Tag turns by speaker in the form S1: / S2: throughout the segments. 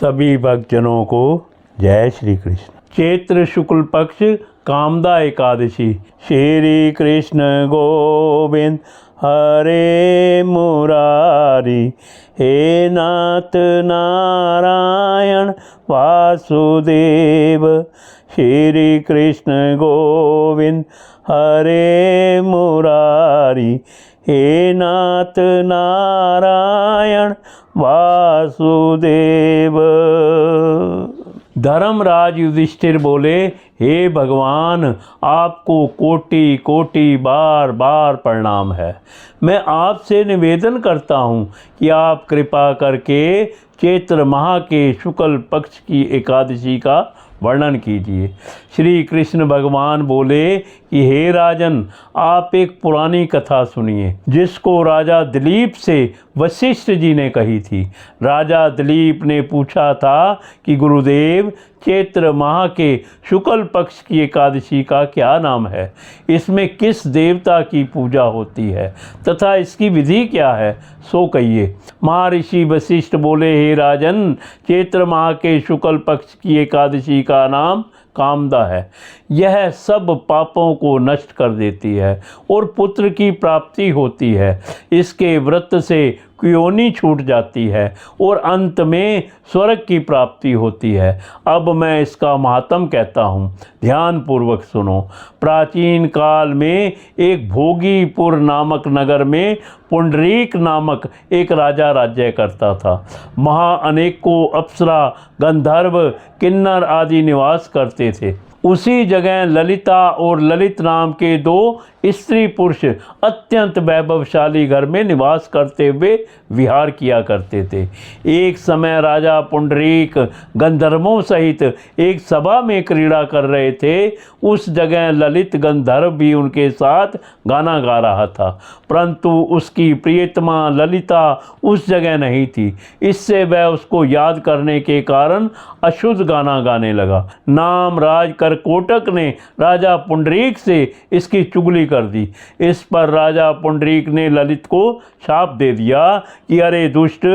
S1: सभी भक्तजनों को जय श्री कृष्ण। चैत्र शुक्ल पक्ष कामदा एकादशी। श्री कृष्ण गोविंद हरे मुरारी, हे नाथ नारायण वासुदेव। श्री कृष्ण गोविंद हरे मुरारी, हे नाथ नारायण वासुदेव। धर्मराज युधिष्ठिर बोले, हे भगवान, आपको कोटि कोटि बार बार प्रणाम है। मैं आपसे निवेदन करता हूँ कि आप कृपा करके चैत्र माह के शुक्ल पक्ष की एकादशी का वर्णन कीजिए। श्री कृष्ण भगवान बोले कि हे राजन, आप एक पुरानी कथा सुनिए जिसको राजा दिलीप से वशिष्ठ जी ने कही थी। राजा दिलीप ने पूछा था कि गुरुदेव, चैत्र माह के शुक्ल पक्ष की एकादशी का क्या नाम है, इसमें किस देवता की पूजा होती है तथा इसकी विधि क्या है, सो कहिए। महर्षि वशिष्ठ बोले, हे राजन, चैत्र माह के शुक्ल पक्ष की एकादशी का नाम कामदा है। यह सब पापों को नष्ट कर देती है और पुत्र की प्राप्ति होती है। इसके व्रत से क्योनि छूट जाती है और अंत में स्वर्ग की प्राप्ति होती है। अब मैं इसका महात्म कहता हूँ, ध्यान पूर्वक सुनो। प्राचीन काल में एक भोगीपुर नामक नगर में पुंडरीक नामक एक राजा राज्य करता था। वहाँ अनेकों अप्सरा, गंधर्व, किन्नर आदि निवास करते थे। उसी जगह ललिता और ललित नाम के दो स्त्री पुरुष अत्यंत वैभवशाली घर में निवास करते हुए विहार किया करते थे। एक समय राजा पुंडरीक गंधर्वों सहित एक सभा में क्रीड़ा कर रहे थे। उस जगह ललित गंधर्व भी उनके साथ गाना गा रहा था, परंतु उसकी प्रियतमा ललिता उस जगह नहीं थी। इससे वह उसको याद करने के कारण अशुद्ध गाना गाने लगा। नाम राज करकोटक ने राजा पुंडरीक से इसकी चुगली कर दी। इस पर राजा पुंडरीक ने ललित को शाप दे दिया कि अरे दुष्ट,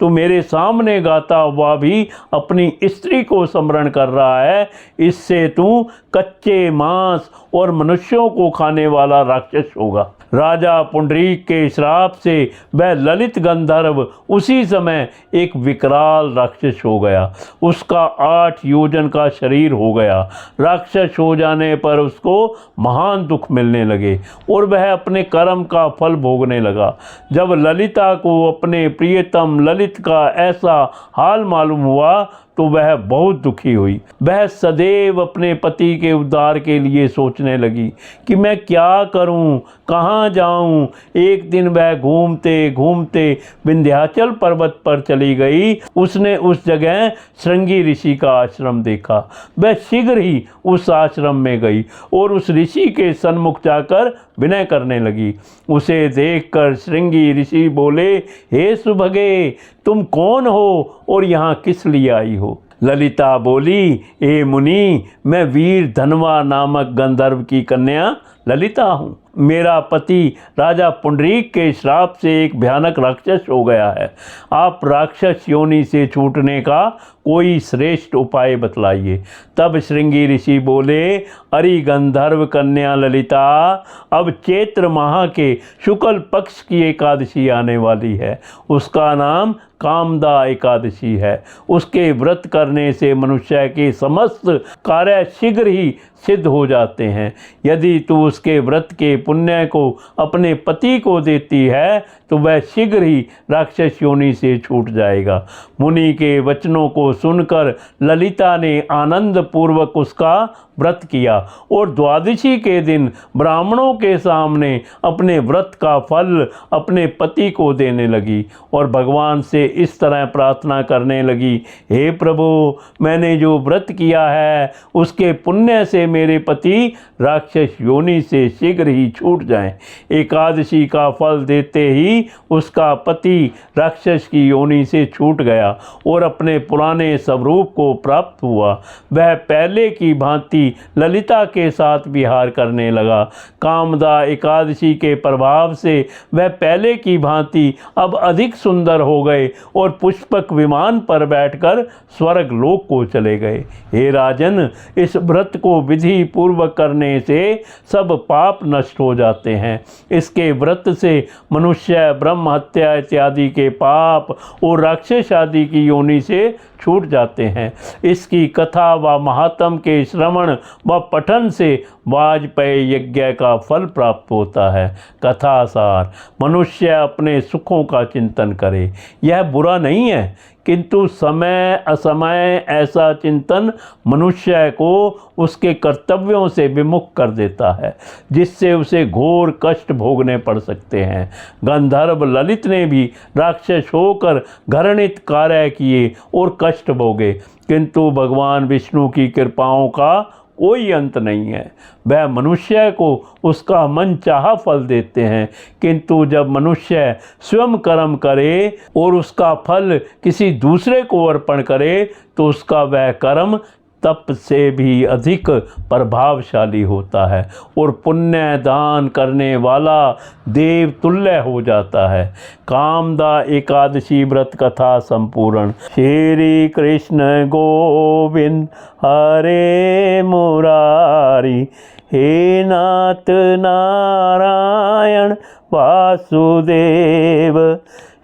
S1: तू मेरे सामने गाता हुआ भी अपनी स्त्री को स्मरण कर रहा है। इससे तू कच्चे मांस और मनुष्यों को खाने वाला राक्षस होगा। राजा पुंडरीक के श्राप से वह ललित गंधर्व उसी समय एक विकराल राक्षस हो गया। उसका 8 योजन का शरीर हो गया। राक्षस हो जाने पर उसको महान दुख मिलने लगे और वह अपने कर्म का फल भोगने लगा। जब ललिता को अपने प्रियतम ललित का ऐसा हाल मालूम हुआ तो वह बहुत दुखी हुई। वह सदैव अपने पति के उद्धार के लिए सोचने लगी कि मैं क्या करूं, कहाँ जाऊं। एक दिन वह घूमते घूमते विंध्याचल पर्वत पर चली गई। उसने उस जगह श्रृंगी ऋषि का आश्रम देखा। वह शीघ्र ही उस आश्रम में गई और उस ऋषि के सन्मुख जाकर विनय करने लगी। उसे देखकर श्रृंगी ऋषि बोले, हे सुभगे, तुम कौन हो और यहाँ किस लिए आई हो? ललिता बोली, हे मुनि, मैं वीर धनवा नामक गंधर्व की कन्या ललिता हूँ। मेरा पति राजा पुंडरीक के श्राप से एक भयानक राक्षस हो गया है। आप राक्षस योनि से छूटने का कोई श्रेष्ठ उपाय बतलाइए। तब श्रृंगी ऋषि बोले, अरे गंधर्व कन्या ललिता, अब चैत्र माह के शुक्ल पक्ष की एकादशी आने वाली है। उसका नाम कामदा एकादशी है। उसके व्रत करने से मनुष्य के समस्त कार्य शीघ्र ही सिद्ध हो जाते हैं। यदि तू उसके व्रत के पुण्य को अपने पति को देती है तो वह शीघ्र ही राक्षस योनि से छूट जाएगा। मुनि के वचनों को सुनकर ललिता ने आनंद पूर्वक उसका व्रत किया और द्वादशी के दिन ब्राह्मणों के सामने अपने व्रत का फल अपने पति को देने लगी और भगवान से इस तरह प्रार्थना करने लगी, हे प्रभु, मैंने जो व्रत किया है उसके पुण्य से मेरे पति राक्षस योनि से शीघ्र ही छूट जाएं। एकादशी का फल देते ही उसका पति राक्षस की योनि से छूट गया और अपने पुराने स्वरूप को प्राप्त हुआ। वह पहले की भांति ललिता के साथ विहार करने लगा। कामदा एकादशी के प्रभाव से वह पहले की भांति अब अधिक सुंदर हो गए और पुष्पक विमान पर बैठकर स्वर्ग लोक को चले गए। हे राजन, इस व्रत को विधि पूर्वक करने से सब पाप नष्ट हो जाते हैं। इसके व्रत से मनुष्य ब्रह्म हत्या इत्यादि के पाप और राक्षस आदि की योनि से छूट जाते हैं। इसकी कथा व महात्म के श्रवण व पठन से वाजपेयी यज्ञ का फल प्राप्त होता है। कथा सार, मनुष्य अपने सुखों का चिंतन करे, यह बुरा नहीं है, किंतु समय असमय ऐसा चिंतन मनुष्य को उसके कर्तव्यों से विमुख कर देता है, जिससे उसे घोर कष्ट भोगने पड़ सकते हैं। गंधर्व ललित ने भी राक्षस होकर घृणित कार्य किए और कष्ट भोगे, किंतु भगवान विष्णु की कृपाओं का कोई अंत नहीं है। वह मनुष्य को उसका मन चाहा फल देते हैं, किंतु जब मनुष्य स्वयं कर्म करे और उसका फल किसी दूसरे को अर्पण करे तो उसका वह कर्म तप से भी अधिक प्रभावशाली होता है और पुण्य दान करने वाला देव तुल्य हो जाता है। कामदा एकादशी व्रत कथा संपूर्ण। श्री कृष्ण गोविंद हरे मुरारी, हे नाथ नारायण वासुदेव।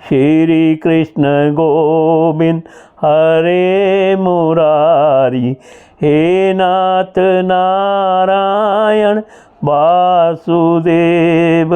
S1: श्री कृष्ण गोविंद हरे मुरारी, हे नाथ नारायण वासुदेव।